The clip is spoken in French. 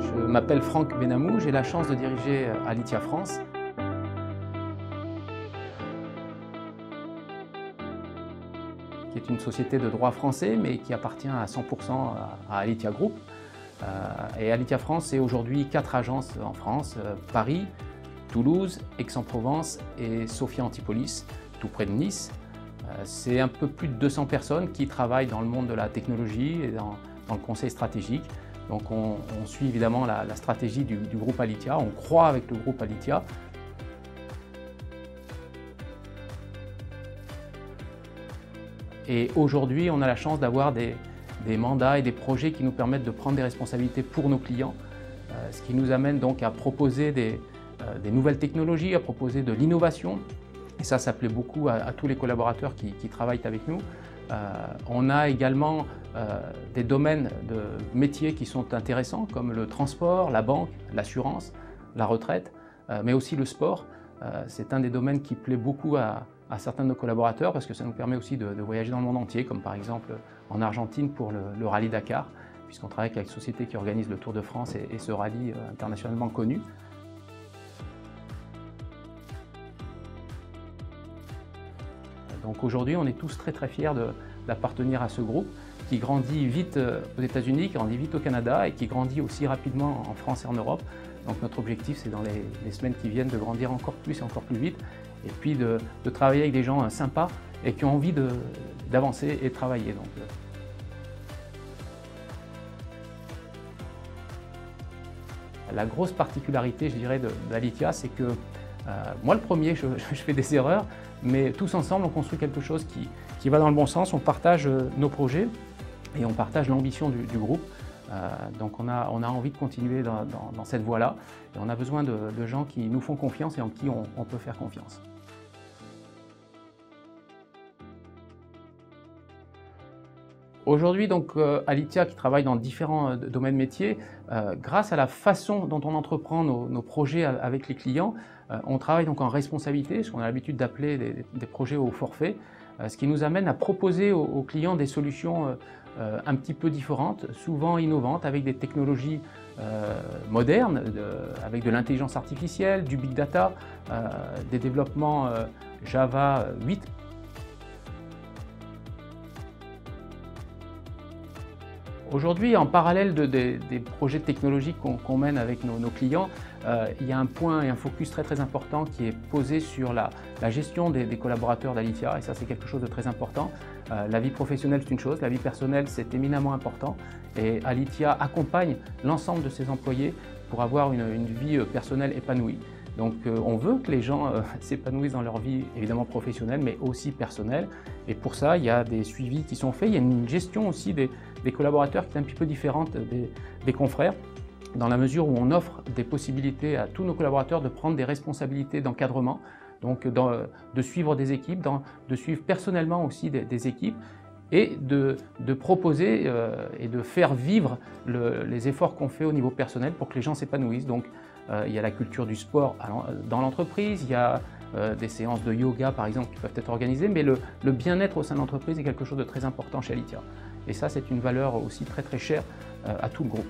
Je m'appelle Franck Benamou, j'ai la chance de diriger Alitia France. Qui est une société de droit français, mais qui appartient à 100% à Alitia Group. Et Alitia France, c'est aujourd'hui 4 agences en France, Paris, Toulouse, Aix-en-Provence et Sophia Antipolis, tout près de Nice. C'est un peu plus de 200 personnes qui travaillent dans le monde de la technologie et dans le conseil stratégique. Donc on suit évidemment la stratégie du groupe Alitia, on croit avec le groupe Alitia. Et aujourd'hui, on a la chance d'avoir des mandats et des projets qui nous permettent de prendre des responsabilités pour nos clients, ce qui nous amène donc à proposer des nouvelles technologies, à proposer de l'innovation. Et ça plaît beaucoup à tous les collaborateurs qui travaillent avec nous. On a également des domaines de métiers qui sont intéressants, comme le transport, la banque, l'assurance, la retraite, mais aussi le sport. C'est un des domaines qui plaît beaucoup à certains de nos collaborateurs parce que ça nous permet aussi de voyager dans le monde entier, comme par exemple en Argentine pour le Rallye Dakar, puisqu'on travaille avec une société qui organise le Tour de France et ce rallye internationalement connu. Donc aujourd'hui, on est tous très fiers d'appartenir à ce groupe qui grandit vite aux États-Unis, qui grandit vite au Canada et qui grandit aussi rapidement en France et en Europe. Donc notre objectif, c'est dans les semaines qui viennent de grandir encore plus et encore plus vite et puis de travailler avec des gens sympas et qui ont envie d'avancer et de travailler. Donc, la grosse particularité, je dirais, d'Alitia, c'est que moi, le premier, je fais des erreurs, mais tous ensemble, on construit quelque chose qui va dans le bon sens. On partage nos projets et on partage l'ambition du groupe. Donc on a envie de continuer dans cette voie-là. Et on a besoin de gens qui nous font confiance et en qui on peut faire confiance. Aujourd'hui, donc, Alitia, qui travaille dans différents domaines métiers, grâce à la façon dont on entreprend nos projets avec les clients, on travaille donc en responsabilité, ce qu'on a l'habitude d'appeler des projets au forfait, ce qui nous amène à proposer aux clients des solutions un petit peu différentes, souvent innovantes, avec des technologies modernes, avec de l'intelligence artificielle, du big data, des développements Java 8. Aujourd'hui, en parallèle des projets technologiques qu'on mène avec nos clients, il y a un point et un focus très important qui est posé sur la gestion des collaborateurs d'Alitia, et ça c'est quelque chose de très important. La vie professionnelle c'est une chose, la vie personnelle c'est éminemment important, et Alitia accompagne l'ensemble de ses employés pour avoir une vie personnelle épanouie. Donc on veut que les gens s'épanouissent dans leur vie évidemment professionnelle mais aussi personnelle, et pour ça il y a des suivis qui sont faits, il y a une gestion aussi des collaborateurs qui est un petit peu différente des confrères, dans la mesure où on offre des possibilités à tous nos collaborateurs de prendre des responsabilités d'encadrement, donc de suivre des équipes, de suivre personnellement aussi des équipes, et de proposer et de faire vivre les efforts qu'on fait au niveau personnel pour que les gens s'épanouissent. Donc il y a la culture du sport dans l'entreprise, il y a des séances de yoga par exemple qui peuvent être organisées, mais le bien-être au sein de l'entreprise est quelque chose de très important chez Alitia. Et ça, c'est une valeur aussi très chère à tout le groupe.